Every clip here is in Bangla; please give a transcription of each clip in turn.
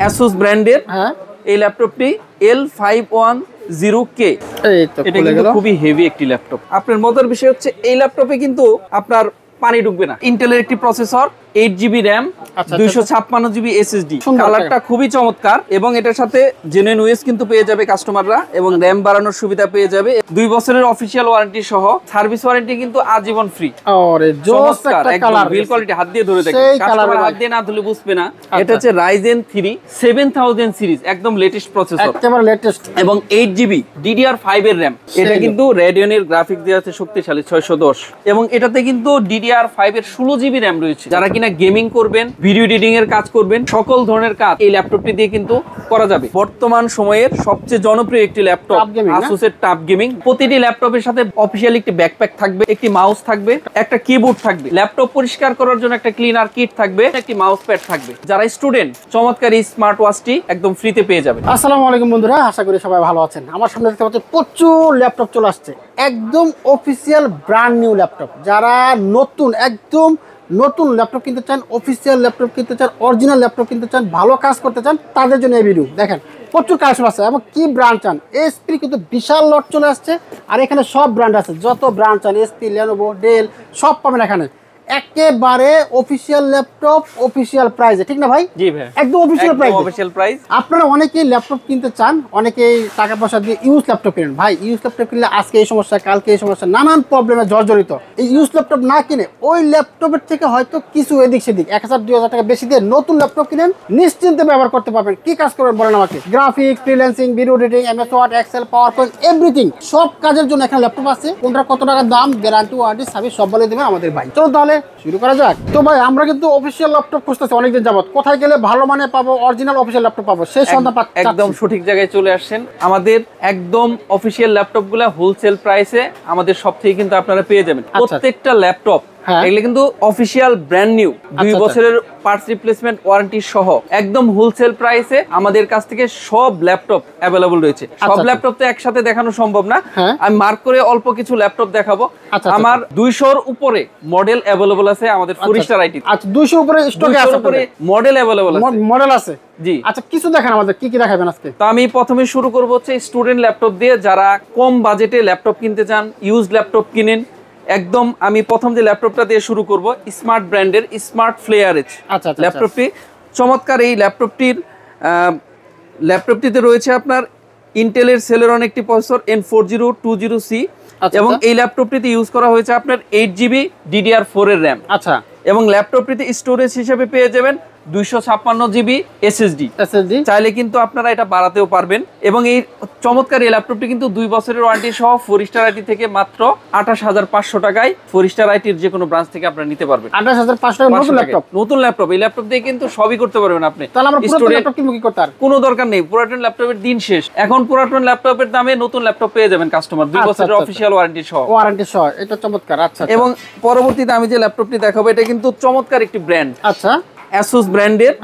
Asus ব্র্যান্ডের এই ল্যাপটপটি L510K। এটা কিন্তু খুবই হেভি একটি ল্যাপটপ। আপনার মজার বিষয় হচ্ছে এই ল্যাপটপে কিন্তু আপনার পানি ঢুকবে না। ইন্টেলের একটি processor, 8GB RAM, 256GB SSD। কালারটা খুবই চমৎকার এবং এটার সাথে জেনুইন ওএস কিন্তু পেয়ে যাবে কাস্টমাররা এবং RAM বাড়ানোর সুবিধা পেয়ে যাবে। 2 বছরের অফিশিয়াল ওয়ারেন্টি সহ সার্ভিস ওয়ারেন্টি কিন্তু আজীবন ফ্রি। আরে জোস একটা কালার, বিল কোয়ালিটি হাত দিয়ে ধরে দেখেন, কাস্টমার হাত দিয়ে না ধরলে বুঝবে না। এটা হচ্ছে Ryzen 3 7000 সিরিজ, একদম লেটেস্ট প্রসেসর, একেবারে লেটেস্ট এবং 8GB DDR5 এর RAM। এটা কিন্তু Radeon-এর গ্রাফিক্স দিয়ে আছে শক্তিশালী 610 এবং এটাতে কিন্তু DDR5 এর 16GB RAM রয়েছে। যারা কিনা গেমিং করবেন, ভিডিও এডিটিং এর কাজ করবেন, সকল ধরনের কাজ এই ল্যাপটপটি দিয়ে কিন্তু করা যাবে। বর্তমান সময়ের সবচেয়ে জনপ্রিয় একটি ল্যাপটপ Asus এর টাফ গেমিং। প্রতিটি ল্যাপটপের সাথে অফিশিয়াল একটি ব্যাকপ্যাক থাকবে, একটি মাউস থাকবে, একটা কিবোর্ড থাকবে, ল্যাপটপ পরিষ্কার করার জন্য একটা ক্লিনার কিট থাকবে, একটি মাউস প্যাড থাকবে। যারা স্টুডেন্ট চমৎকার এই স্মার্ট ওয়াচটি একদম ফ্রিতে পেয়ে যাবেন। আসসালামু আলাইকুম বন্ধুরা, আশা করি সবাই ভালো আছেন। আমার সামনে দেখতে পাচ্ছেন প্রচুর ল্যাপটপ চলে আসছে, একদম অফিসিয়াল ব্র্যান্ড নিউ ল্যাপটপ। যারা একদম নতুন ল্যাপটপ কিনতে চান, অফিসিয়াল ল্যাপটপ কিনতে চান, অরিজিনাল ল্যাপটপ কিনতে চান, ভালো কাজ করতে চান, তাদের জন্য এই ভিডিও দেখেন। প্রচুর কালেকশন আছে এবং কি ব্র্যান্ড চান, এসপি কিন্তু বিশাল লট চলে আসছে। আর এখানে সব ব্র্যান্ড আছে, যত ব্র্যান্ড চান এসপি, লেনোভো, ডেল সব পাবেন এখানে। একেবারে অফিসিয়াল ল্যাপটপ, অফিসিয়াল প্রাইসে, ঠিক না ভাই? জি ভাই, একদম অফিসিয়াল প্রাইস। আপনারা অনেকেই ল্যাপটপ কিনতে চান, অনেকেই টাকা পয়সা দিয়ে ইউজ ল্যাপটপ কিনেন। ভাই ইউজ ল্যাপটপ কিনলে আজকে এই সমস্যা, কালকে এই সমস্যা, নানান প্রবলেমে জর্জরিত। এই ইউজ ল্যাপটপ না কিনে ওই ল্যাপটপের থেকে হয়তো কিছু এদিক সেদিক 1000-2000 টাকা বেশি দিয়ে নতুন ল্যাপটপ কিনেন, নিশ্চিন্তে ব্যবহার করতে পারবেন। কি কাজ করবেন বলেন আমাকে? Graphics, freelancing, video editing, MS Word, Excel, PowerPoint, everything, সব কাজের জন্য এখানে ল্যাপটপ আছে। কোনটা কত টাকা দাম, গ্যারান্টি, ওয়ারেন্টি, সার্ভিস সব বলে দেবেন আমাদের ভাই। চলো তাহলে শুরু করা যাক। তো ভাই আমরা কিন্তু অফিসিয়াল ল্যাপটপ খুঁজতেছি অনেকদিন যাবত, কোথায় গেলে ভালো মানে পাবো, অরিজিনাল অফিসিয়াল ল্যাপটপ পাবো, সেই সন্ধান পাচ্ছি। একদম সঠিক জায়গায় চলে আসছেন। আমাদের একদম অফিসিয়াল ল্যাপটপগুলো হোলসেল প্রাইসে আমাদের সব থেকে কিন্তু আপনারা পেয়ে যাবেন। প্রত্যেকটা ল্যাপটপ এগুলো কিন্তু অফিসিয়াল ব্র্যান্ড নিউ, 2 বছরের পার্টস রিপ্লেসমেন্ট ওয়ারেন্টি সহ একদম হোলসেল প্রাইসে আমাদের কাছ থেকে সব ল্যাপটপ অ্যাভেলেবল রয়েছে। সব ল্যাপটপ তো একসাথে দেখানো সম্ভব না, আমি মার্ক করে অল্প কিছু ল্যাপটপ দেখাবো। আমার 200-র উপরে মডেল অ্যাভেলেবল আছে আমাদের 4 স্টার আইটি। আচ্ছা 200 উপরে স্টকে আছে, উপরে মডেল অ্যাভেলেবল আছে, মডেল আছে। জি আচ্ছা কিছু দেখান আমাদের, কি কি দেখাবেন আজকে? তো আমি প্রথমে শুরু করব হচ্ছে স্টুডেন্ট ল্যাপটপ দিয়ে। যারা কম বাজেটে ল্যাপটপ কিনতে চান, ইউজ ল্যাপটপ কিনেন, একদম আমি প্রথম যে ল্যাপটপটা দিয়ে শুরু করব স্মার্ট ব্র্যান্ডের স্মার্ট ফ্লেয়ার এজ ল্যাপটপটি। চমৎকার এই ল্যাপটপটিতে রয়েছে আপনার ইন্টেলের সেলেরন একটি প্রসেসর N4020C এবং এই ল্যাপটপটিতে ইউজ করা হয়েছে আপনার 8GB DDR4 এর RAM। আচ্ছা, এবং ল্যাপটপটিতে স্টোরেজ হিসেবে পেয়ে যাবেন 256GB SSD। চাইলে কিন্তু আপনারা এটা বাড়াতেও পারবেন। এবং এই চমৎকার এই ল্যাপটপটি কিন্তু 2 বছরের ওয়ারেন্টি সহ 4 স্টার আইটি থেকে মাত্র 28500 টাকায় 4 স্টার আইটির যে কোনো ব্রাঞ্চ থেকে আপনারা নিতে পারবেন। 28500 টাকা নতুন ল্যাপটপ। এই ল্যাপটপ দিয়ে কিন্তু সবই করতে পারবেন আপনি। তাহলে আমরা পুরাতন ল্যাপটপ কিনব কি করতে? আর কোনো দরকার নেই, পুরাতন ল্যাপটপের দিন শেষ। এখন পুরাতন ল্যাপটপের দামে নতুন ল্যাপটপ পেয়ে যাবেন কাস্টমার, 2 বছরের অফিশিয়াল ওয়ারেন্টি সহ। এটা চমৎকার। আচ্ছা, এবং পরবর্তীতে আমি যে ল্যাপটপটি দেখাবো এটা কিন্তু চমৎকার একটি ব্র্যান্ড। আচ্ছা, Asus ব্র্যান্ডের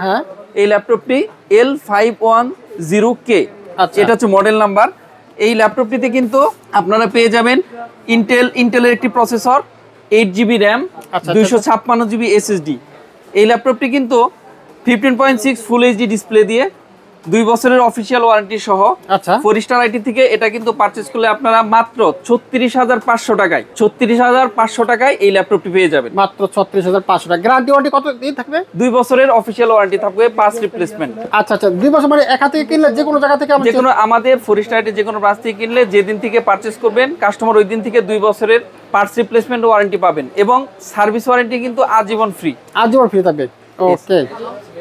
এই ল্যাপটপটি L510K। এটা হচ্ছে মডেল নাম্বার। এই ল্যাপটপটিতে কিন্তু আপনারা পেয়ে যাবেন ইন্টেলের একটি processor, 8GB RAM, 256GB SSD। এই ল্যাপটপটি কিন্তু 15.6 ফুল HD ডিসপ্লে দিয়ে 2 বছরের অফিসিয়াল ওয়ারেন্টি সহ 4 স্টার আইটি থেকে এটা কিন্তু পারচেজ করলে আপনারা মাত্র 36500 টাকায় 36500 টাকায় এই ল্যাপটপটি পেয়ে যাবেন। মাত্র 36500 টাকা। গ্যারান্টি ওয়ারেন্টি কত দিন থাকবে? 2 বছরের অফিসিয়াল ওয়ারেন্টি থাকবে, পার্টস রিপ্লেসমেন্ট। আচ্ছা, 2 বছর মানে একা থেকে কিনলে যে কোনো জায়গা থেকে, যে কোনো আমাদের 4 স্টার আইটি যে কোনো ব্রাঞ্চ থেকে কিনলে যেদিন থেকে পারচেজ করবেন কাস্টমার ওই দিন থেকে 2 বছরের পার্টস রিপ্লেসমেন্ট ওয়ারেন্টি পাবেন এবং সার্ভিস ওয়ারেন্টি কিন্তু আজীবন ফ্রি থাকবে। ওকে,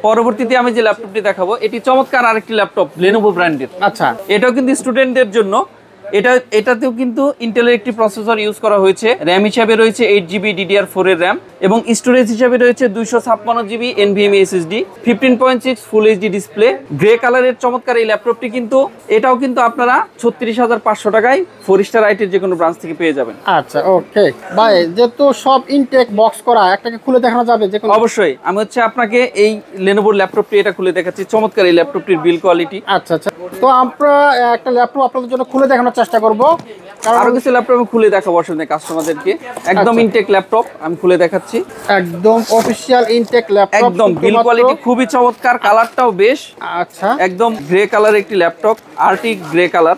পরবর্তীতে আমি যে ল্যাপটপটি দেখাবো এটি চমৎকার আরেকটি ল্যাপটপ Lenovo ব্র্যান্ডের। আচ্ছা, এটাও কিন্তু স্টুডেন্টদের জন্য। এটাতেও কিন্তু ইন্টেলের একটি প্রসেসর ইউজ করা হয়েছে। RAM হিসাবে রয়েছে 8GB DDR4 এর RAM এবং স্টোরেজ হিসাবে রয়েছে 256GB NVMe SSD, 15.6 ফুল HD ডিসপ্লে, গ্রে কালারের চমৎকার এই ল্যাপটপটি কিন্তু এটাও কিন্তু আপনারা 36500 টাকায় 4 স্টার আইটির যে কোনো ব্রাঞ্চ থেকে পেয়ে যাবেন। আচ্ছা, ওকে ভাই, যেহেতু সব ইনটেক বক্স করা, একটাকে খুলে দেখানো যাবে যে কোনো? অবশ্যই, আমি হচ্ছে আপনাকে এই Lenovo ল্যাপটপটি এটা খুলে দেখাচ্ছি। চমৎকার এই ল্যাপটপটির বিল কোয়ালিটি। আচ্ছা, তো আমরা একটা ল্যাপটপ আপনাদের জন্য খুলে দেখানোর চেষ্টা করব। আরো কিছু ল্যাপটপ আমি খুলে দেখাবো আসলে কাস্টমারদেরকে। একদম ইনটেক ল্যাপটপ আমি খুলে দেখাচ্ছি। একদম অফিশিয়াল ইনটেক ল্যাপটপ, একদম বিল কোয়ালিটি খুবই চমৎকার, কালারটাও বেশ। আচ্ছা, একদম গ্রে কালার একটি ল্যাপটপ, আর্টিক গ্রে কালার।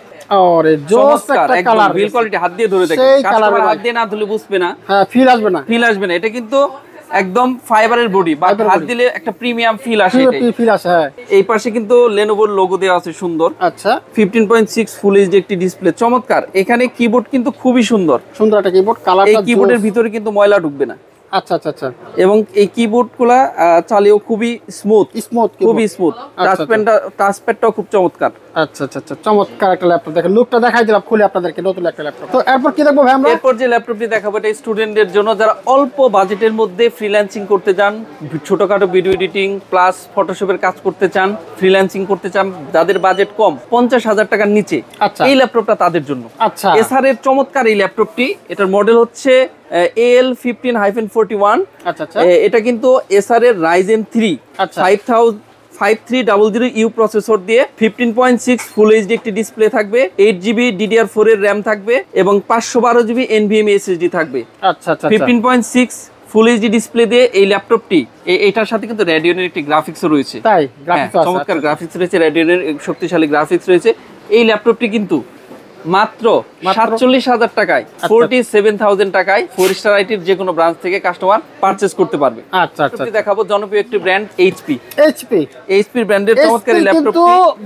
ওরে জোস একটা কালার, বিল কোয়ালিটি হাত দিয়ে ধরে দেখেন, কাস্টমার হাত দিয়ে না ধরলে বুঝবে না, হ্যাঁ ফিল আসবে না, ফিল আসবে না। এটা কিন্তু একদম ফাইবারের বডি, বা হাত দিলে একটা প্রিমিয়াম ফিল আসে, ফিল আসে। হ্যাঁ, এই পাশে কিন্তু লেনোভোর লোগো দেওয়া আছে সুন্দর। আচ্ছা, 15.6 ফুল এইচডি একটি ডিসপ্লে, চমৎকার। এখানে কিবোর্ড কিন্তু খুবই সুন্দর, সুন্দর একটা কিবোর্ড, কালারটা এই কিবোর্ডের ভিতরে কিন্তু ময়লা ঢুকবে না। আচ্ছা আচ্ছা আচ্ছা, এবং এই কিবোর্ডগুলা চালিয়েও খুবই স্মুথ, খুবই স্মুথ। টাচপ্যাডটাও খুব চমৎকার। আচ্ছা আচ্ছা আচ্ছা, চমৎকার একটা ল্যাপটপ। দেখেন লুকটা দেখাই দিলাম খুলে আপনাদেরকে, নতুন একটা ল্যাপটপ। তো এরপর কি দেখবো ভাই আমরা? এরপর যে ল্যাপটপটি দেখাবো এটা স্টুডেন্টদের জন্য, যারা অল্প বাজেটের মধ্যে ফ্রিল্যান্সিং করতে চান, ছোটখাটো ভিডিও এডিটিং প্লাস ফটোশপের কাজ করতে চান, ফ্রিল্যান্সিং করতে চান, যাদের বাজেট কম 50,000 টাকার নিচে, এই ল্যাপটপটা তাদের জন্য। আচ্ছা, এসআর এর চমৎকার এই ল্যাপটপটি, এটার মডেল হচ্ছে AL15-41। আচ্ছা আচ্ছা, এটা কিন্তু এসআর এর Ryzen 3 5300U প্রসেসর দিয়ে 15.6 ফুল এইচডি একটি ডিসপ্লে থাকবে, 8GB DDR4 এর RAM থাকবে এবং 512GB NVMe SSD থাকবে। আচ্ছা আচ্ছা, 15.6 ফুল এইচডি ডিসপ্লে দিয়ে এই ল্যাপটপটি, এটার সাথে কিন্তু রেডিয়নের একটি গ্রাফিক্সও রয়েছে। তাই গ্রাফিক্স আছে, চমৎকার গ্রাফিক্স রয়েছে, রেডিয়নের শক্তিশালী গ্রাফিক্স রয়েছে। এই ল্যাপটপটি কিন্তু মাত্র 47,000 টাকায়, 47,000 টাকায় 4 আইটির যে কোনো ব্রাঞ্চ থেকে কাস্টমার পারচেজ করতে পারবে। আচ্ছা আচ্ছা, দেখাবো জনপ্রিয় একটি ব্র্যান্ড এইচপি ব্র্যান্ডের চমৎকার এই ল্যাপটপটি, কিন্তু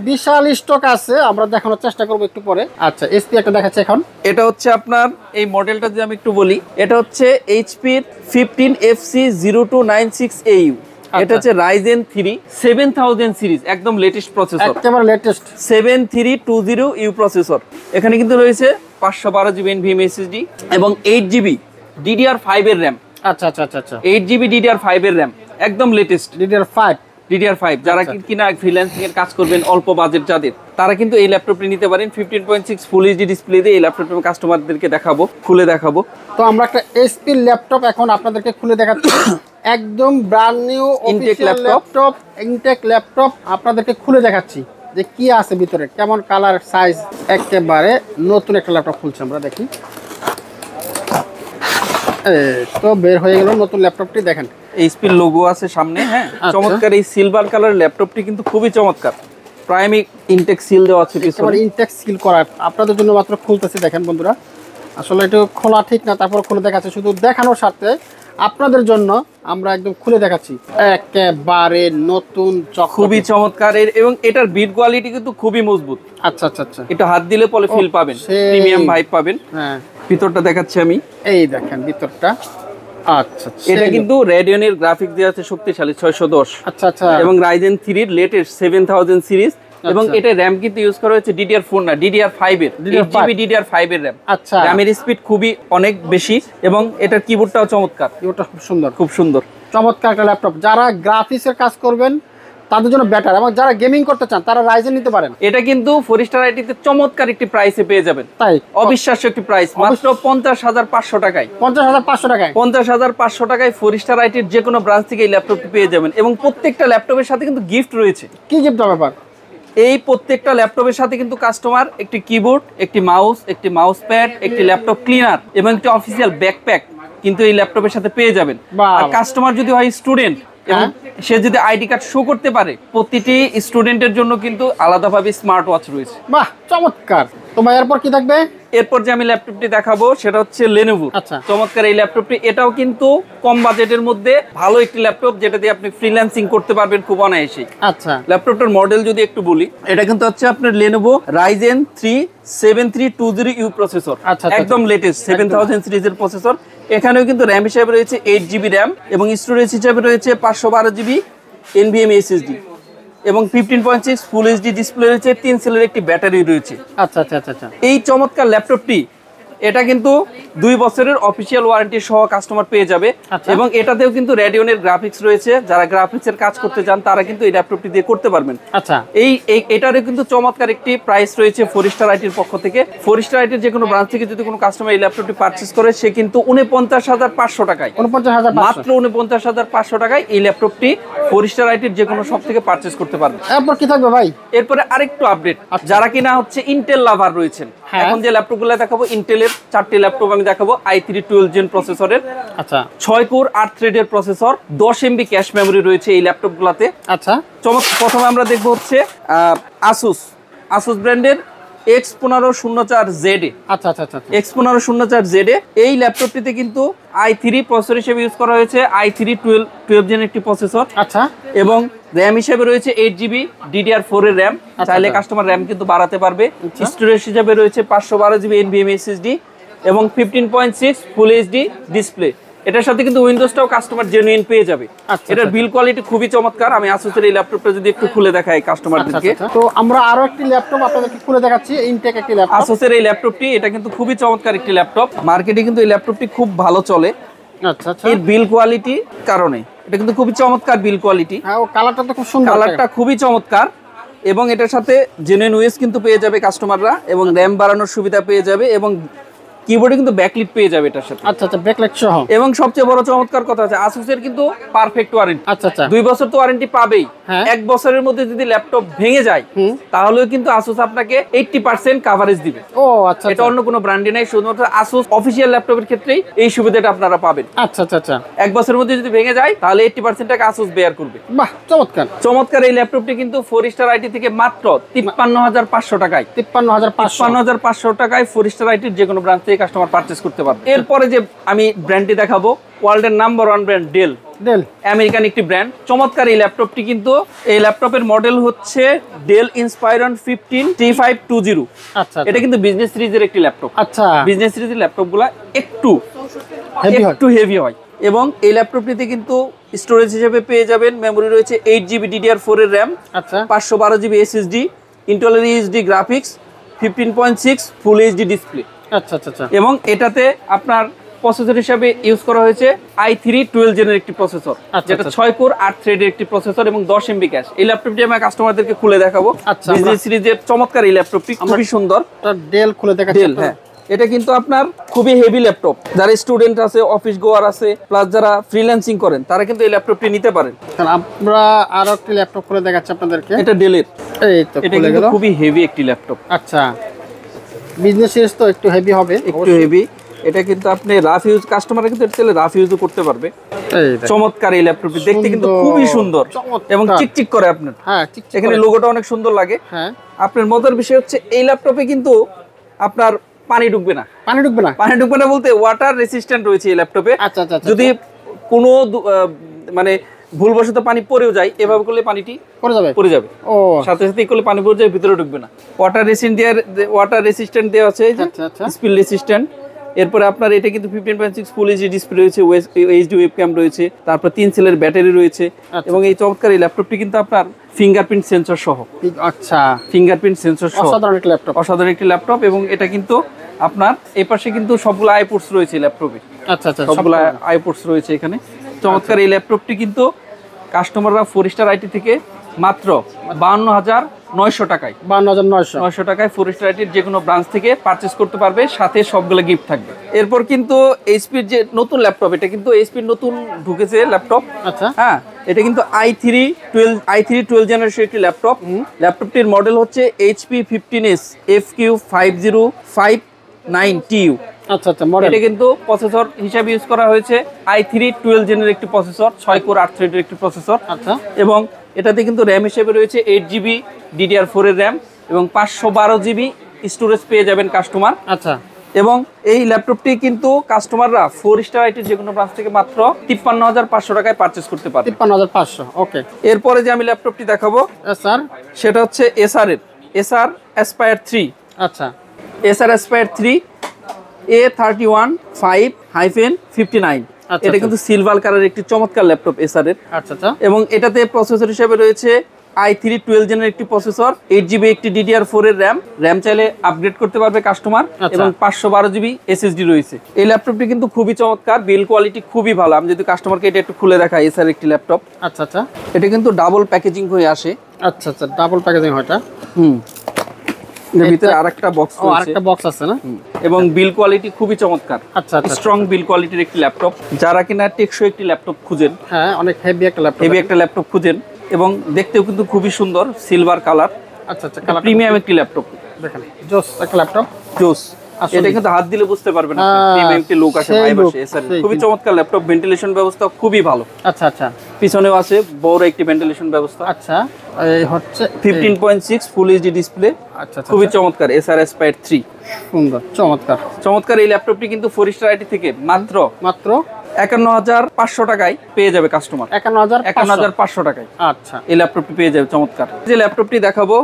বিশাল স্টক আছে, আমরা দেখানোর চেষ্টা করব একটু পরে। আচ্ছা, এইচপি একটা দেখাচ্ছে এখন। এটা হচ্ছে আপনার এই মডেলটা যদি আমি একটু বলি, এটা হচ্ছে এইচপি 15FC0296AU। এটা হচ্ছে Ryzen 3 7000 সিরিজ, একদম লেটেস্ট প্রসেসর, একেবারে লেটেস্ট 7320U প্রসেসর। এখানে কিন্তু রয়েছে 512GB NVMe SSD এবং 8GB DDR5 এর RAM। আচ্ছা আচ্ছা আচ্ছা আচ্ছা, 8GB DDR5 এর RAM, একদম লেটেস্ট DDR5। যারা কিনা ফ্রিল্যান্সিং এর কাজ করবেন অল্প বাজেট যাদের, তারা কিন্তু এই ল্যাপটপটি নিতে পারেন। 15.6 ফুল এইচডি ডিসপ্লে দিয়ে এই ল্যাপটপটি কাস্টমারদেরকে দেখাবো, খুলে দেখাবো। তো আমরা একটা এইচপি ল্যাপটপ এখন আপনাদেরকে খুলে দেখাচ্ছি, একদম brand new Intech laptop, Intech laptop আপনাদেরকে খুলে দেখাচ্ছি যে কি আছে ভিতরে, কেমন কালার, সাইজ, একেবারে নতুন একটা ল্যাপটপ খুলছি আমরা, দেখি। তো বের হয়ে গেল নতুন ল্যাপটপটি, দেখেন এইচপির লোগো আছে সামনে। হ্যাঁ, চমৎকার এই সিলভার কালার ল্যাপটপটি কিন্তু খুবই চমৎকার। প্রাইমিক ইনটেক সিল দেওয়া আছে পিছনে, ইনটেক সিল করা। আপনাদের জন্য মাত্র খুলতেছি, দেখেন বন্ধুরা, আসলে এটা খোলা ঠিক না, তারপর খুলে দেখাচ্ছি শুধু দেখানোর স্বার্থে আপনাদের জন্য আমরা একদম খুলে দেখাচ্ছি। একেবারে নতুন, খুবই চমৎকার এবং এটার বিল্ড কোয়ালিটি কিন্তু খুবই মজবুত। আচ্ছা আচ্ছা আচ্ছা, এটা হাত দিলে পরে ফিল পাবেন, প্রিমিয়াম ভাইব পাবেন। হ্যাঁ, ভিতরটা দেখাচ্ছি আমি, এই দেখেন ভিতরটা। আচ্ছা, এটা কিন্তু রেডিয়নের গ্রাফিক্স দেওয়া আছে শক্তিশালী 610। আচ্ছা আচ্ছা, এবং Ryzen 3 এর লেটেস্ট 7000 সিরিজ এবং এটা RAM কিন্তু ইউজ করা হয়েছে DDR4 না, DDR5 এর, 8GB DDR5 এর RAM। আচ্ছা, RAMের স্পিড খুবই অনেক বেশি এবং এটার কিবোর্ডটাও চমৎকার, কিবোর্ডটা খুব সুন্দর, খুব সুন্দর, চমৎকার একটা ল্যাপটপ। যারা গ্রাফিক্সের কাজ করবেন তাদের জন্য বেটার, এবং যারা গেমিং করতে চান তারা রাইজেন নিতে পারেন। এটা কিন্তু 4 আইটিতে চমৎকার একটি প্রাইসে পেয়ে যাবেন। তাই অবিশ্বাস্য একটি প্রাইস, মাত্র 50,500 টাকায়। 50,500 টাকায়, 50,500 টাকায় 4 আইটির যে কোনো ব্রাঞ্চ থেকে এই ল্যাপটপটি পেয়ে যাবেন। এবং প্রত্যেকটা ল্যাপটপের সাথে কিন্তু গিফট রয়েছে। কি গিফট ব্যাপার? এই প্রত্যেকটা ল্যাপটপের সাথে কিন্তু কাস্টমার একটি কিবোর্ড, একটি মাউস, একটি মাউস প্যাড, একটি ল্যাপটপ ক্লিনার এবং একটি অফিসিয়াল ব্যাকপ্যাক কিন্তু এই ল্যাপটপের সাথে পেয়ে যাবেন। আর কাস্টমার যদি হয় স্টুডেন্ট এবং সে যদি আইডি কার্ড শো করতে পারে, প্রতিটি স্টুডেন্টের জন্য কিন্তু আলাদাভাবে স্মার্ট ওয়াচ রয়েছে। বাহ, চমৎকার। তো ভাই এরপর কি থাকবে? এরপর যে আমি ল্যাপটপটি দেখাবো সেটা হচ্ছে Lenovo। আচ্ছা, চমৎকার এই ল্যাপটপটি, এটাও কিন্তু কম বাজেটের মধ্যে ভালো একটি ল্যাপটপ, যেটা দিয়ে আপনি ফ্রিল্যান্সিং করতে পারবেন খুব অনায়াসেই। আচ্ছা, ল্যাপটপটার মডেল যদি একটু বলি, এটা কিন্তু হচ্ছে আপনার Lenovo Ryzen 3 7320U প্রসেসর, একদম লেটেস্ট 7000 সিরিজের প্রসেসর। এখানেও কিন্তু RAM হিসেবে রয়েছে 8GB RAM এবং স্টোরেজ হিসেবে রয়েছে 512GB NVMe SSD এবং 15.6 ফুল এইচডি ডিসপ্লে রয়েছে, 3 সেলের একটি ব্যাটারি রয়েছে। আচ্ছা আচ্ছা আচ্ছা, এই চমৎকার ল্যাপটপটি, এটা কিন্তু 2 বছরের অফিসিয়াল ওয়ারেন্টি সহ কাস্টমার পেয়ে যাবে। এবং এটাতেও কিন্তু রেডিয়নের গ্রাফিক্স রয়েছে, যারা গ্রাফিক্সের কাজ করতে চান তারা কিন্তু এই ল্যাপটপটি দিয়ে করতে পারবেন। আচ্ছা, এটারও কিন্তু চমৎকার একটি প্রাইস রয়েছে 4 আইটির পক্ষ থেকে। 4 আইটির যে কোনো ব্রাঞ্চ থেকে যদি কোনো কাস্টমার এই ল্যাপটপটি পারচেজ করে, সে কিন্তু 49,500 টাকায়, 49,500, মাত্র 49,500 টাকায় এই ল্যাপটপটি 4 আইটির যে কোনো শপ থেকে পারচেজ করতে পারবেন। এরপর কি থাকবে ভাই? এরপরে আরেকটু আপডেট, যারা কিনা হচ্ছে ইন্টেল লাভার রয়েছেন, হ্যাঁ। এখন যে ল্যাপটপগুলো দেখাবো ইন্টেলের 4টি ল্যাপটপ আমি দেখাবো i3 12 জেন প্রসেসরের। আচ্ছা 6 কোর 8 থ্রেডের প্রসেসর, 10 এমবি ক্যাশ মেমরি রয়েছে এই ল্যাপটপগুলোতে। আচ্ছা প্রথমে আমরা দেখবো হচ্ছে আসুস ব্র্যান্ডের X1504ZA। আচ্ছা আচ্ছা আচ্ছা X1504ZA এই ল্যাপটপটিতে কিন্তু i3 প্রসেসর হিসেবে ইউজ করা হয়েছে, i3 12 জেন একটি প্রসেসর। আচ্ছা এবং র্যাম হিসেবে রয়েছে 8GB DDR4 এর র্যাম, চাইলে কাস্টমার র্যাম কিন্তু বাড়াতে পারবে। স্টোরেজ হিসেবে রয়েছে 512GB NVMe SSD এবং 15.6 ফুল এইচডি ডিসপ্লে। এটার সাথে কিন্তু উইন্ডোজটাও কাস্টমার জেনুইন পেয়ে যাবে। এটার বিল কোয়ালিটি খুবই চমৎকার। আমি আসুসের এই ল্যাপটপটা যদি একটু খুলে দেখাই কাস্টমারদেরকে। তো আমরা আরো একটি ল্যাপটপ আপনাদেরকে খুলে দেখাচ্ছি, ইনটেক একটি ল্যাপটপ। আসুসের এই ল্যাপটপটি এটা কিন্তু খুবই চমৎকার একটি ল্যাপটপ। মার্কেটে কিন্তু এই ল্যাপটপটি খুব ভালো চলে। আচ্ছা আচ্ছা এর বিল কোয়ালিটি কারণে এটা কিন্তু খুবই চমৎকার বিল কোয়ালিটি। হ্যাঁ, ও কালারটা তো খুব সুন্দর, কালারটা খুবই চমৎকার এবং এটার সাথে জেনুইন ওএস কিন্তু পেয়ে যাবে কাস্টমাররা এবং র্যাম বাড়ানোর সুবিধা পেয়ে যাবে এবং কিবোর্ডে কিন্তু ব্যাকলিট পেয়ে যাবে এটার সাথে। আচ্ছা আচ্ছা ব্যাকলাইট সহ। এবং সবচেয়ে বড় চমৎকার কথা আছে আসুসের কিন্তু পারফেক্ট ওয়ারেন্টি। আচ্ছা আচ্ছা 2 বছর তো ওয়ারেন্টি পাবেই। হ্যাঁ। 1 বছরের মধ্যে যদি ল্যাপটপ ভেঙে যায় তাহলেও কিন্তু আসুস আপনাকে 80% কভারেজ দিবে। ও আচ্ছা এটা অন্য কোনো ব্র্যান্ডে নাই, শুধুমাত্র আসুস অফিশিয়াল ল্যাপটপের ক্ষেত্রেই এই সুবিধাটা আপনারা পাবেন। আচ্ছা আচ্ছা আচ্ছা 1 বছরের মধ্যে যদি ভেঙে যায় তাহলে 80% টাকা আসুস বেয়ার করবে। বাহ চমৎকার চমৎকার এই ল্যাপটপটি কিন্তু 4 স্টার আইটি থেকে মাত্র 53500 টাকায় 53500 টাকায় 4 স্টার আইটির যে কোনো ব্রাঞ্চ থেকে কাস্টমার পারচেজ করতে পারবে। এরপরে যে আমি ব্র্যান্ডটি দেখাবো ওয়ার্ল্ডের নাম্বার 1 ব্র্যান্ড ডেল। আমেরিকান একটি ব্র্যান্ড। চমৎকার এই ল্যাপটপটি কিন্তু এই ল্যাপটপের মডেল হচ্ছে ডেল ইন্সপায়রন 15T520। আচ্ছা এটা কিন্তু বিজনেস সিরিজের একটি ল্যাপটপ। আচ্ছা বিজনেস সিরিজের ল্যাপটপগুলো একটু হেভি হয় এবং এই ল্যাপটপটিতে কিন্তু স্টোরেজ হিসেবে পেয়ে যাবেন মেমোরি রয়েছে 8GB DDR4 এর র্যাম, আচ্ছা 512GB SSD, ইন্টেলের HD graphics, 15.6 full HD display. আচ্ছা আচ্ছা আচ্ছা এবং এটাতে আপনার প্রসেসর হিসেবে ইউজ করা হয়েছে i3 12 জেনের একটি প্রসেসর, যেটা 6 কোর 8 থ্রেডের একটি প্রসেসর এবং 10 এমবি ক্যাশ। এই ল্যাপটপটি আমি কাস্টমারদেরকে খুলে দেখাবো। আচ্ছা, বিজনেস সিরিজের চমৎকার এই ল্যাপটপটি খুবই সুন্দর। ডেল খুলে দেখাচ্ছি। ডেল, হ্যাঁ এটা কিন্তু আপনার খুবই হেভি ল্যাপটপ। যারা স্টুডেন্ট আছে, অফিস গোয়ার আছে, প্লাস যারা ফ্রিল্যান্সিং করেন তারা কিন্তু এই ল্যাপটপটি নিতে পারেন। আমরা আরো একটি ল্যাপটপ খুলে দেখাচ্ছি আপনাদেরকে। এটা ডেলের, এই তো এটা খুলে কিন্তু গেল। খুবই হেভি একটি ল্যাপটপ। আচ্ছা বিজনেস সিরিজ তো একটু হেভি হবে, একটু হেভি। এটা কিন্তু আপনি রাফ ইউজ, কাস্টমার কিন্তু এটা রাফ ইউজও করতে পারবে। এই দেখো। চমৎকার এই ল্যাপটপটি দেখতে কিন্তু খুবই সুন্দর চমৎকার। এবং চিকচিক করে আপনার। হ্যাঁ চিকচিক এখানে করে। লোগোটা অনেক সুন্দর লাগে। হ্যাঁ আপনার মজার বিষয় হচ্ছে এই ল্যাপটপে কিন্তু আপনার পানি ঢুকবে না। পানি ঢুকবে না? পানি ঢুকবে না বলতে ওয়াটার রেসিস্ট্যান্ট রয়েছে এই ল্যাপটপে। আচ্ছা আচ্ছা আচ্ছা। যদি কোনো মানে ভুলবশত পানি পড়েও যায়, এভাবে করলে পানিটি পড়ে যাবে। ও সাথে সাথে করলে পানি পড়ে যাবে, ভিতরে ঢুকবে না। ওয়াটার রেসিস্ট্যান্ট দেওয়া আছে, আচ্ছা আচ্ছা স্পিল রেসিস্ট্যান্ট। এরপরে আপনার এটা কিন্তু 15.6 ফুল এইচডি ডিসপ্লে রয়েছে, এইচডি ওয়েবক্যাম রয়েছে, তারপর 3 সেলের ব্যাটারি রয়েছে এবং এই চমৎকার এই ল্যাপটপটি কিন্তু আপনার ফিঙ্গারপ্রিন্ট সেন্সর সহ। আচ্ছা ফিঙ্গারপ্রিন্ট সেন্সর সহ অসাধারণ একটা ল্যাপটপ। অসাধারণ একটি ল্যাপটপ এবং এটা কিন্তু আপনার এই পাশে কিন্তু সবগুলো আইপোর্টস রয়েছে ল্যাপটপে। আচ্ছা আচ্ছা সবগুলো আইপোর্টস রয়েছে এখানে। চমৎকার এই ল্যাপটপটি কিন্তু কাস্টমাররা 4 স্টার আইটি থেকে মাত্র 52900 টাকায় 52900 টাকায় 4 স্টার আইটির যে কোনো ব্রাঞ্চ থেকে পারচেজ করতে পারবে, সাথে সবগুলো গিফট থাকবে। এরপর কিন্তু এইচপির যে নতুন ল্যাপটপ, এটা কিন্তু এইচপির নতুন ঢুকেছে ল্যাপটপ। আচ্ছা হ্যাঁ এটা কিন্তু i3 12 জেনারেশন একটি ল্যাপটপ। ল্যাপটপটির মডেল হচ্ছে HP 15S FQ5059TU। আচ্ছা আচ্ছা মডেল। এটা কিন্তু প্রসেসর হিসাবে ইউজ করা হয়েছে i3 12 জেনের একটি প্রসেসর, 6 কোর 8 থ্রেডের একটি প্রসেসর। আচ্ছা এবং এটাতে কিন্তু র্যাম হিসেবে রয়েছে 8GB DDR4 এর র্যাম এবং 512GB স্টোরেজ পেয়ে যাবেন কাস্টমার। আচ্ছা এবং এই ল্যাপটপটি কিন্তু কাস্টমাররা 4 স্টার আইটির যে কোনো ব্রাঞ্চ থেকে মাত্র 53500 টাকায় পারচেজ করতে পারবে। 53500 ওকে। এরপরে যে আমি ল্যাপটপটি দেখাবো স্যার সেটা হচ্ছে এসআর Aspire 3। আচ্ছা এসআর Aspire 3 A315-59। এটা কিন্তু সিলভার কালারের একটি চমৎকার ল্যাপটপ এসআর এর। আচ্ছা আচ্ছা এবং এটাতে প্রসেসর হিসেবে রয়েছে i3 12 জেনের একটি প্রসেসর, 8GB একটি DDR4 এর র্যাম চাইলে আপগ্রেড করতে পারবে কাস্টমার এবং 512GB SSD রয়েছে। এই ল্যাপটপটি কিন্তু খুবই চমৎকার, বিল কোয়ালিটি খুবই ভালো। আমি যদি কাস্টমারকে এটা একটু খুলে দেখাই, এসআর একটি ল্যাপটপ। আচ্ছা আচ্ছা এটা কিন্তু ডাবল প্যাকেজিং হয়ে আসে। আচ্ছা আচ্ছা ডাবল প্যাকেজিং হয়টা। এর ভিতরে আরেকটা বক্স ও আরেকটা বক্স আছে না? এবং বিল কোয়ালিটি খুবই চমৎকার। আচ্ছা আচ্ছা স্ট্রং বিল কোয়ালিটির একটি ল্যাপটপ। যারা কিনা টেকসই একটি ল্যাপটপ খুঁজেন, হ্যাঁ অনেক হেভি একটা ল্যাপটপ, হেভি একটা ল্যাপটপ খুঁজেন এবং দেখতেও কিন্তু খুবই সুন্দর, সিলভার কালার আচ্ছা আচ্ছা, প্রিমিয়াম একটি ল্যাপটপ দেখেন, জোস একটা ল্যাপটপ, জোস। এটা কিন্তু হাত দিলে বুঝতে পারবেন আপনি, প্রিমিয়াম একটি লুক আসে ভাই বসে। খুবই চমৎকার ল্যাপটপ, ভেন্টিলেশন ব্যবস্থা খুবই ভালো। আচ্ছা আচ্ছা, পিছনেও আছে বড় একটি ভেন্টিলেশন ব্যবস্থা। আচ্ছা, এই হচ্ছে 15.6 ফুল এইচডি ডিসপ্লে। আচ্ছা, খুবই চমৎকার, এসআরএস প্যাড 3, সুন্দর চমৎকার চমৎকার। এই ল্যাপটপটি কিন্তু 4 স্টার আইটি থেকে মাত্র 51,500 টাকায় পেয়ে যাবে কাস্টমার। 51,500 টাকায় আচ্ছা, এই ল্যাপটপটি পেয়ে যাবে। চমৎকার। যে ল্যাপটপটি দেখাবো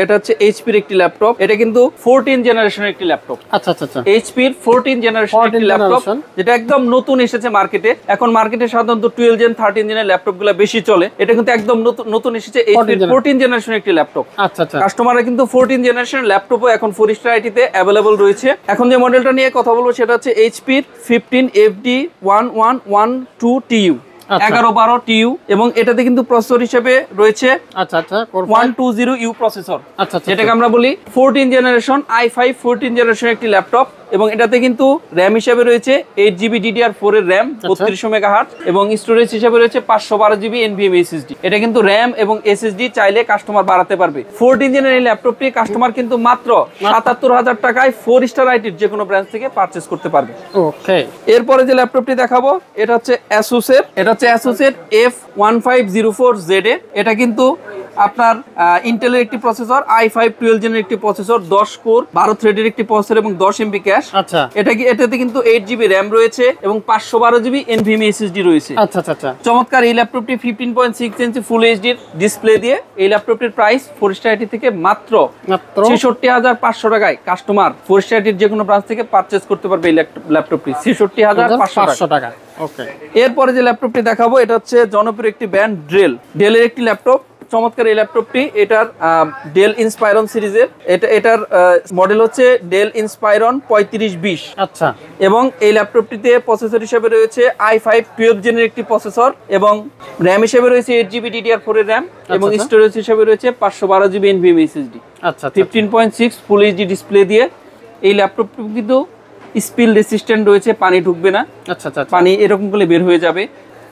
এটা হচ্ছে এইচপির একটি ল্যাপটপ। এটা কিন্তু 14 জেনারেশনের একটি ল্যাপটপ। আচ্ছা আচ্ছা আচ্ছা, এইচপির 14 জেনারেশনের একটি ল্যাপটপ, যেটা একদম নতুন এসেছে মার্কেটে। এখন মার্কেটে সাধারণত 12 জেন 13 জেনের ল্যাপটপগুলো বেশি চলে, এটা কিন্তু একদম নতুন এসেছে, এইচপির 14 জেনারেশনের একটি ল্যাপটপ। আচ্ছা আচ্ছা, কাস্টমাররা কিন্তু 14 জেনারেশনের ল্যাপটপও এখন 4 স্টার আইটিতে অ্যাভেলেবল রয়েছে। এখন যে মডেলটা নিয়ে কথা বলবো সেটা হচ্ছে এইচপির 15FD1112TU, 1112 TU, এবং এটাতে কিন্তু প্রসেসর হিসেবে রয়েছে আচ্ছা আচ্ছা 120U প্রসেসর। আচ্ছা, যেটাকে আমরা বলি 14 জেনারেশন i5 14 জেনারেশন একটি ল্যাপটপ। এবং এটাতে কিন্তু র্যাম হিসেবে রয়েছে 8GB DDR4 এর র্যাম 3200 মেগাহার্টজ, এবং স্টোরেজ হিসেবে রয়েছে 512GB NVMe SSD। এটা কিন্তু র্যাম এবং SSD চাইলে কাস্টমার বাড়াতে পারবে। 14 জেনের এই ল্যাপটপটি কাস্টমার কিন্তু মাত্র 77,000 টাকায় 4 স্টার আইটির যে কোনো ব্র্যান্ড থেকে পারচেজ করতে পারবে। ওকে, এরপরে যে ল্যাপটপটি দেখাবো এটা হচ্ছে অ্যাসুসের F1504ZA। এটা কিন্তু আপনার ইন্টেলের একটি প্রসেসর, i5 12 জেনের একটি প্রসেসর, 10 কোর 12 থ্রেডের একটি প্রসেসর এবং 10 MB ক্যাশ। আচ্ছা, এটাতে কিন্তু 8GB র্যাম রয়েছে এবং 512GB NVMe SSD রয়েছে। আচ্ছা আচ্ছা, চমৎকার। এই ল্যাপটপটি 15.6 ইঞ্চি ফুল এইচডির ডিসপ্লে দিয়ে। এই ল্যাপটপটির প্রাইস 4 স্টার আইটি থেকে মাত্র 66,500 টাকায় কাস্টমার 4 স্টার আইটির যে কোনো ব্রাঞ্চ থেকে পারচেজ করতে পারবে এই ল্যাপটপটি 66,500 টাকা। ওকে, এরপরে যে ল্যাপটপটি দেখাবো এটা হচ্ছে জনপ্রিয় একটি ব্র্যান্ড ডেলের একটি ল্যাপটপ। চমৎকার এই ল্যাপটপটি, এটার ডেল ইন্সপায়রন সিরিজের। এটার মডেল হচ্ছে ডেল ইন্সপায়রন 3520। আচ্ছা, এবং এই ল্যাপটপটিতে প্রসেসর হিসেবে রয়েছে i5 12 জেনের একটি প্রসেসর, এবং র্যাম হিসেবে রয়েছে 8GB DDR4 এর র্যাম, এবং স্টোরেজ হিসেবে রয়েছে 512GB NVMe SSD। আচ্ছা, 15.6 ফুল এইচডি ডিসপ্লে দিয়ে এই ল্যাপটপটি কিন্তু স্পিল রেসিস্ট্যান্ট রয়েছে, পানি ঢুকবে না। আচ্ছা আচ্ছা, পানি এরকম করে বের হয়ে যাবে।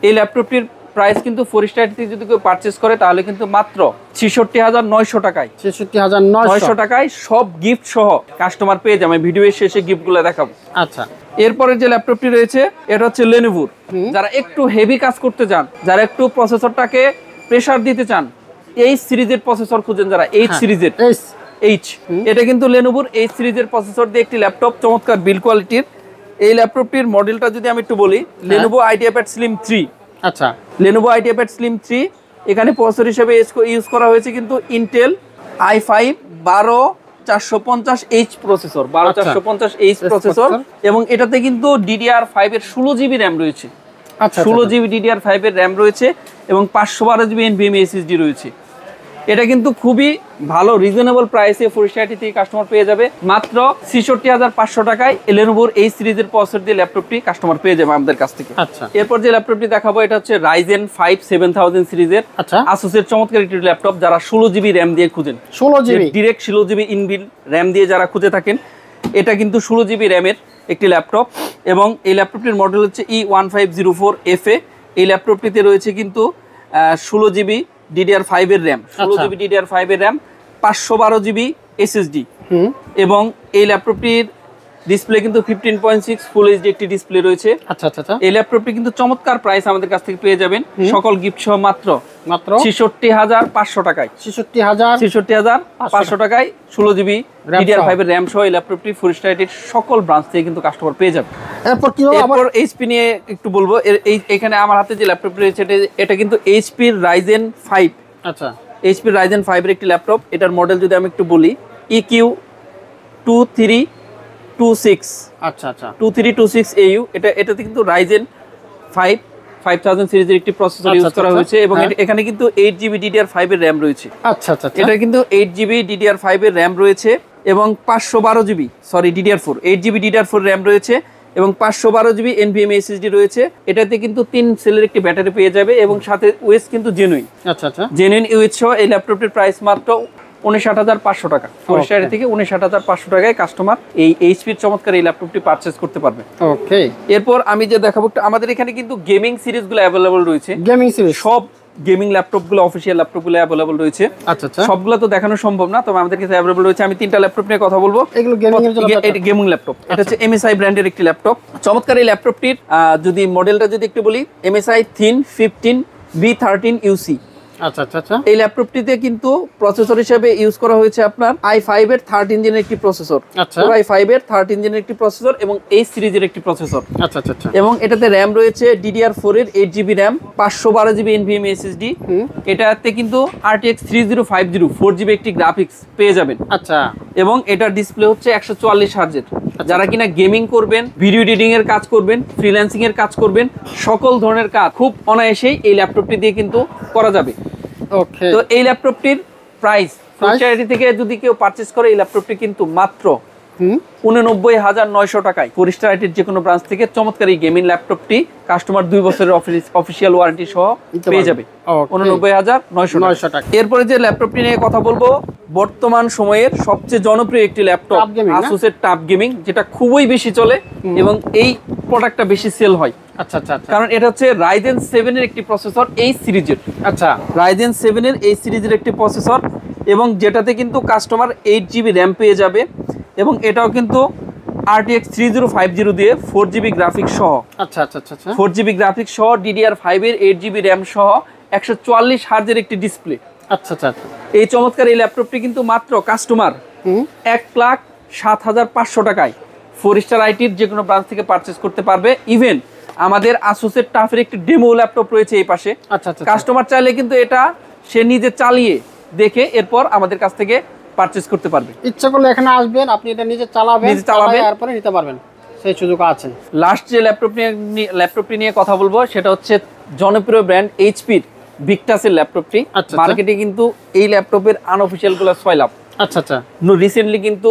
এই ল্যাপটপটির প্রাইস কিন্তু 4 স্টার থেকে যদি কেউ পারচেজ করে তাহলে কিন্তু মাত্র 66,900 টাকায়, 66,900 টাকায় সব গিফট সহ কাস্টমার পেয়ে যাবে। ভিডিও শেষে গিফটগুলো দেখাবো। আচ্ছা, এরপরে যে ল্যাপটপটি রয়েছে এটা হচ্ছে লেনোভোর। যারা একটু হেভি কাজ করতে চান, যারা একটু প্রসেসরটাকে প্রেসার দিতে চান, এই সিরিজের প্রসেসর খুঁজেন যারা, এইচ সিরিজের, এটা কিন্তু লেনোভোর এইচ সিরিজের প্রসেসর দিয়ে একটি ল্যাপটপ, চমৎকার বিল্ড কোয়ালিটির। এই ল্যাপটপটির মডেলটা যদি আমি একটু বলি, লেনোভো IdeaPad Slim 3। আচ্ছা, লেনোভো IdeaPad Slim 3, এখানে প্রসেসর হিসেবে ইউজ করা হয়েছে কিন্তু Intel i5 12450H processor, 12450H processor, এবং এটাতে কিন্তু DDR5 এর 16GB র্যাম রয়েছে। 16GB DDR5 এর র্যাম রয়েছে এবং 512GB NVMe SSD রয়েছে। এটা কিন্তু খুবই ভালো রিজনেবল প্রাইসে 4 স্টার আইটি থেকে কাস্টমার পেয়ে যাবে মাত্র 66,500 টাকায়। লেনোভোর এই সিরিজের প্রসেসর দিয়ে ল্যাপটপটি কাস্টমার পেয়ে যাবে আমাদের কাছ থেকে। আচ্ছা, এরপর যে ল্যাপটপটি দেখাবো এটা হচ্ছে Ryzen 5 7000 সিরিজের। আচ্ছা, আসুসের চমৎকার একটি ল্যাপটপ, যারা 16GB র্যাম দিয়ে খুঁজেন, 16GB direct 16GB inbuilt RAM দিয়ে যারা খুঁজে থাকেন, এটা কিন্তু 16GB র্যামের একটি ল্যাপটপ। এবং এই ল্যাপটপটির মডেল হচ্ছে E1504FA। এই ল্যাপটপটিতে রয়েছে কিন্তু 16GB DDR5 এর র্যাম, 16GB DDR5 এর র্যাম, 512GB SSD। এবং এই ল্যাপটপটির ডিসপ্লে কিন্তু 15.6 ফুল এইচডি একটি ডিসপ্লে রয়েছে। আচ্ছা আচ্ছা, এই ল্যাপটপটি কিন্তু চমৎকার প্রাইস আমাদের কাছ থেকে পেয়ে যাবেন সকল গিফট সহ মাত্র 66,500 টাকায়, 66,500 টাকায় 16GB DDR5 এর র্যাম সহ এই ল্যাপটপটি 4 স্টার আইটির সকল ব্রাঞ্চ থেকে কিন্তু কাস্টমার পেয়ে যাবে। এরপর এইচপি নিয়ে একটু বলবো। এখানে আমার হাতে যে ল্যাপটপটি রয়েছে এটা কিন্তু এইচপির Ryzen 5। আচ্ছা, এইচপির Ryzen 5 এর একটি ল্যাপটপ। এটার মডেল যদি আমি একটু বলি EQ2326। আচ্ছা আচ্ছা, 2326AU। এটাতে কিন্তু Ryzen 5 5000 সিরিজের একটি প্রসেসর ইউজ করা হয়েছে, এবং এখানে কিন্তু 8GB DDR5 এর র্যাম রয়েছে। আচ্ছা আচ্ছা, এটা কিন্তু 8GB DDR5 এর র্যাম রয়েছে এবং 512GB DDR4 8GB DDR4 RAM রয়েছে এবং 512GB NVMe SSD রয়েছে। এটাতে কিন্তু 3 সেলের একটি ব্যাটারি পেয়ে যাবে এবং সাথে ওএস কিন্তু জেনুইন। আচ্ছা আচ্ছা, জেনুইন ওএস সহ এই ল্যাপটপটির প্রাইস মাত্র 59,500 টাকা। 4 স্টার থেকে 59,500 টাকায় কাস্টমার এই এইচপির চমৎকার এই ল্যাপটপটি পারচেজ করতে পারবে। ওকে, এরপর আমি যে দেখাবো, আমাদের এখানে কিন্তু গেমিং সিরিজগুলো অ্যাভেলেবল রয়েছে। গেমিং সিরিজ সব গেমিং ল্যাপটপগুলো অফিসিয়াল ল্যাপটপগুলো অ্যাভেলেবল রয়েছে। আচ্ছা আচ্ছা, সবগুলো তো দেখানো সম্ভব না, তবে আমাদের কাছে অ্যাভেলেবল রয়েছে। আমি 3টা ল্যাপটপ নিয়ে কথা বলবো। এগুলো গেমিং এর জন্য এটা গেমিং ল্যাপটপ, এটা হচ্ছে MSI ব্র্যান্ডের একটি ল্যাপটপ। চমৎকার এই ল্যাপটপটির যদি মডেলটা যদি একটু বলি, MSI Thin 15B13 UC। আচ্ছা আচ্ছা আচ্ছা, এই ল্যাপটপটিতে কিন্তু প্রসেসর হিসেবে ইউজ করা হয়েছে আপনার i5 এর 3rd ইঞ্জিনের একটি প্রসেসর। আচ্ছা, i5 এর 3rd ইঞ্জিনের একটি প্রসেসর এবং এই সিরিজের একটি প্রসেসর। আচ্ছা আচ্ছা আচ্ছা, এবং এটাতে র্যাম রয়েছে DDR4 এর 8GB RAM, 512GB NVMe SSD। এটাতে কিন্তু RTX 3050 4GB একটি গ্রাফিক্স পেয়ে যাবেন। আচ্ছা, এবং এটার ডিসপ্লে হচ্ছে 144 হার্জের। যারা কিনা গেমিং করবেন, ভিডিও এডিটিং এর কাজ করবেন, ফ্রিল্যান্সিং এর কাজ করবেন, সকল ধরনের কাজ খুব অনায়াসেই এই ল্যাপটপটি দিয়ে কিন্তু করা যাবে। ওকে, তো এই ল্যাপটপটির প্রাইস চ্যারিটি থেকে যদি কেউ পারচেজ করে, এই ল্যাপটপটি কিন্তু মাত্র 89,900 টাকায় ফরিস্টার আইটির যে কোনো ব্রাঞ্চ থেকে চমৎকার এই গেমিং ল্যাপটপটি কাস্টমার 2 বছরের অফিসিয়াল ওয়ারেন্টি সহ পেয়ে যাবে 89,900 টাকা। এরপরে যে ল্যাপটপটি নিয়ে কথা বলবো, বর্তমান সময়ের সবচেয়ে জনপ্রিয় একটি ল্যাপটপ আসুসের টাফ গেমিং, যেটা খুবই বেশি চলে এবং এই প্রোডাক্টটা বেশি সেল হয়। আচ্ছা আচ্ছা, কারণ এটা হচ্ছে Ryzen 7 এর একটি প্রসেসর, এই সিরিজের। আচ্ছা, Ryzen 7 এর এই সিরিজের একটি প্রসেসর, এবং যেটাতে কিন্তু কাস্টমার 8GB র্যাম পেয়ে যাবে। এবং এটাও কিন্তু RTX 3050 দিয়ে 4GB গ্রাফিক্স সহ। আচ্ছা আচ্ছা আচ্ছা, 4GB গ্রাফিক্স সহ DDR5 এর 8GB র্যাম সহ 144 হার্জের একটি ডিসপ্লে। আচ্ছা আচ্ছা, এই চমৎকার এই ল্যাপটপটি কিন্তু মাত্র কাস্টমার 1,07,500 টাকায় ফরিস্টার আইটির যে কোনো ব্রাঞ্চ থেকে পারচেজ করতে পারবে। ইভেন আমাদের আসুসের টাফের একটি ডেমো ল্যাপটপ রয়েছে এই পাশে। আচ্ছা আচ্ছা, কাস্টমার চাইলে কিন্তু এটা সে নিজে চালিয়ে দেখে এরপর আমাদের কাছ থেকে পারচেজ করতে পারবে। ইচ্ছা করলে এখানে আসবেন, আপনি এটা নিজে চালাবেন, তারপরে নিতে পারবেন, সেই সুযোগ আছে। লাস্ট যে ল্যাপটপটি নিয়ে কথা বলবো, সেটা হচ্ছে জনপ্রিয় ব্র্যান্ড এইচপির ভিক্টাসের ল্যাপটপটি। মার্কেটে কিন্তু এই ল্যাপটপের আনঅফিশিয়াল গুলো 6 লাখ। আচ্ছা আচ্ছা, রিসেন্টলি কিন্তু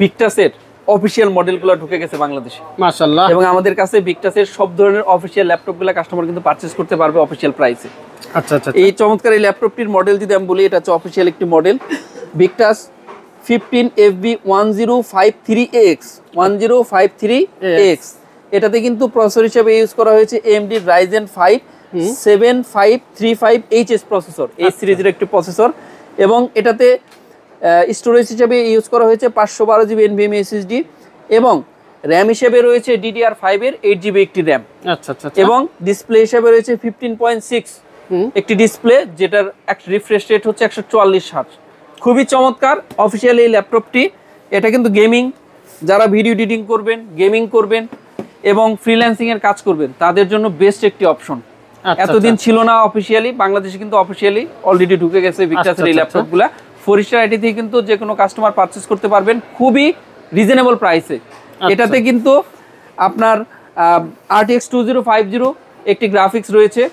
ভিক্টাসের অফিশিয়াল মডেলগুলো ঢুকে গেছে বাংলাদেশে, মাশাআল্লাহ। এবং আমাদের কাছে ভিক্টাসের সব ধরনের অফিশিয়াল ল্যাপটপগুলো কাস্টমার কিন্তু পারচেজ করতে পারবে অফিশিয়াল প্রাইসে। আচ্ছা আচ্ছা, এই চমৎকার এই ল্যাপটপটির মডেল যদি আমি বলি, এটা হচ্ছে অফিশিয়াল একটি মডেল, ভিক্টাস 15FB1053X 1053X। এটাতে কিন্তু প্রসেসর হিসেবে ইউজ করা হয়েছে AMD Ryzen 5 7535HS প্রসেসর, এই সিরিজের একটি প্রসেসর। এবং এটাতে স্টোরেজ হিসেবে ইউজ করা হয়েছে 512GB NVMe SSD, এবং র্যাম হিসেবে রয়েছে DDR5 এর 8GB একটি র্যাম। আচ্ছা আচ্ছা, এবং ডিসপ্লে হিসেবে রয়েছে 15.6 একটি ডিসপ্লে, যেটার একটা রিফ্রেশ রেট হচ্ছে 144 হার্জ। খুবই চমৎকার অফিসিয়াল এই ল্যাপটপটি। এটা কিন্তু গেমিং, যারা ভিডিও এডিটিং করবেন, গেমিং করবেন এবং ফ্রিল্যান্সিং এর কাজ করবেন, তাদের জন্য বেস্ট একটি অপশন। এতদিন ছিল না অফিসিয়ালি, বাংলাদেশে কিন্তু অফিসিয়ালি অলরেডি ঢুকে গেছে ভিক্টাসের এই ল্যাপটপগুলা। ফরিস্টার আইটি থেকে কিন্তু যে কোনো কাস্টমার পারচেজ করতে পারবেন খুবই রিজনেবল প্রাইসে। এটাতে কিন্তু আপনার RTX 2050 একটি গ্রাফিক্স রয়েছে।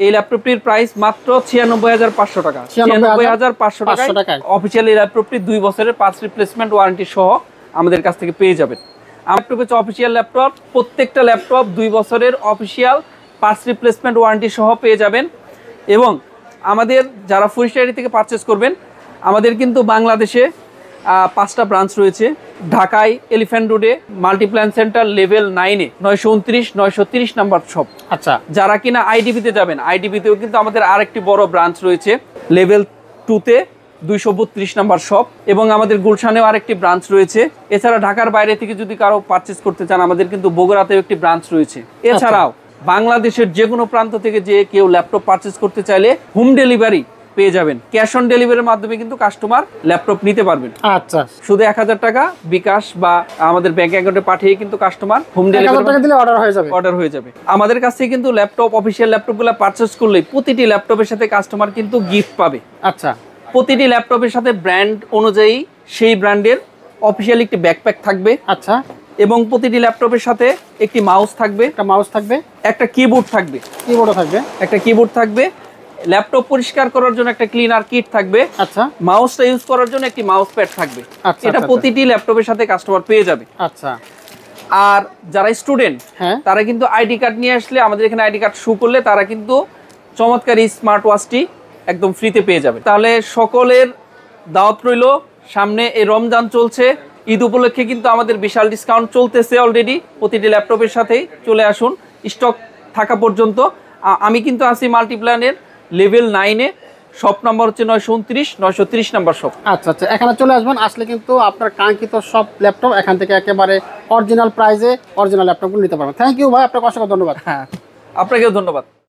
এই ল্যাপটপটির প্রাইস মাত্র 96,500 টাকা। 96,500 টাকায় অফিসিয়াল এই ল্যাপটপটি 2 বছরের পার্টস রিপ্লেসমেন্ট ওয়ারেন্টি সহ আমাদের কাছ থেকে পেয়ে যাবেন। ল্যাপটপ হচ্ছে অফিসিয়াল ল্যাপটপ, প্রত্যেকটা ল্যাপটপ 2 বছরের অফিসিয়াল পার্টস রিপ্লেসমেন্ট ওয়ারেন্টি সহ পেয়ে যাবেন। এবং আমাদের যারা ফরিস্টার থেকে পারচেজ করবেন, আমাদের কিন্তু বাংলাদেশে 5টা ব্রাঞ্চ রয়েছে। ঢাকায় এলিফ্যান্ট রোডে মাল্টিপ্ল্যান সেন্টার লেভেল 9-এ 929 930 নাম্বার শপ। আচ্ছা, যারা কিনা আইডিবিতে যাবেন, আইডিবিতেও কিন্তু আমাদের আরেকটি বড় ব্রাঞ্চ রয়েছে লেভেল 2-তে 232 নাম্বার শপ, এবং আমাদের গুলশানেও আরেকটি ব্রাঞ্চ রয়েছে। এছাড়া ঢাকার বাইরে থেকে যদি কারো পারচেজ করতে চান, আমাদের কিন্তু বগুড়াতেও একটি ব্রাঞ্চ রয়েছে। এছাড়াও বাংলাদেশের যে কোনো প্রান্ত থেকে যে কেউ ল্যাপটপ পারচেজ করতে চাইলে হোম ডেলিভারি পেয়ে যাবেন। ক্যাশ অন ডেলিভারির মাধ্যমে কিন্তু কাস্টমার ল্যাপটপ নিতে পারবেন। আচ্ছা, শুধু 1000 টাকা বিকাশ বা আমাদের ব্যাংক অ্যাকাউন্টে পাঠিয়ে কিন্তু কাস্টমার হোম ডেলিভারি দিলে অর্ডার হয়ে যাবে। আমাদের কাছ থেকে কিন্তু ল্যাপটপ অফিসিয়াল ল্যাপটপগুলো পারচেজ করলে প্রতিটি ল্যাপটপের সাথে কাস্টমার কিন্তু গিফট পাবে। আচ্ছা, প্রতিটি ল্যাপটপের সাথে ব্র্যান্ড অনুযায়ী সেই ব্র্যান্ডের অফিসিয়াল একটি ব্যাকপ্যাক থাকবে। আচ্ছা, এবং প্রতিটি ল্যাপটপের সাথে একটি মাউস থাকবে, একটা কিবোর্ড থাকবে, একটা কিবোর্ড থাকবে, ল্যাপটপ পরিষ্কার করার জন্য একটা ক্লিনার কিট থাকবে। আচ্ছা, মাউসটা ইউজ করার জন্য একটি মাউস প্যাড থাকবে। আচ্ছা, এটা প্রতিটি ল্যাপটপের সাথে কাস্টমার পেয়ে যাবে। আচ্ছা, আর যারা স্টুডেন্ট, তারা কিন্তু আইডি কার্ড নিয়ে আসলে, আমাদের এখানে আইডি কার্ড শো করলে তারা কিন্তু চমৎকার এই স্মার্ট ওয়াচটি একদম ফ্রিতে পেয়ে যাবে। তাহলে সকলের দাওয়াত রইল। সামনে এই রমজান চলছে, ঈদ উপলক্ষে কিন্তু আমাদের বিশাল ডিসকাউন্ট চলতেছে অলরেডি। প্রতিটি ল্যাপটপের সাথেই চলে আসুন স্টক থাকা পর্যন্ত। আমি কিন্তু আছি মাল্টিপ্ল্যানের লেভেল 9-এ। শপ নাম্বার হচ্ছে 929 930 নাম্বার শপ। আচ্ছা আচ্ছা, এখানে চলে আসবেন, আসলে কিন্তু আপনার কাঙ্ক্ষিত সব ল্যাপটপ এখান থেকে একেবারে অরিজিনাল প্রাইসে অরিজিনাল ল্যাপটপগুলো নিতে পারবেন। থ্যাংক ইউ ভাই, আপনাকে অসংখ্য ধন্যবাদ। হ্যাঁ, আপনাকেও ধন্যবাদ।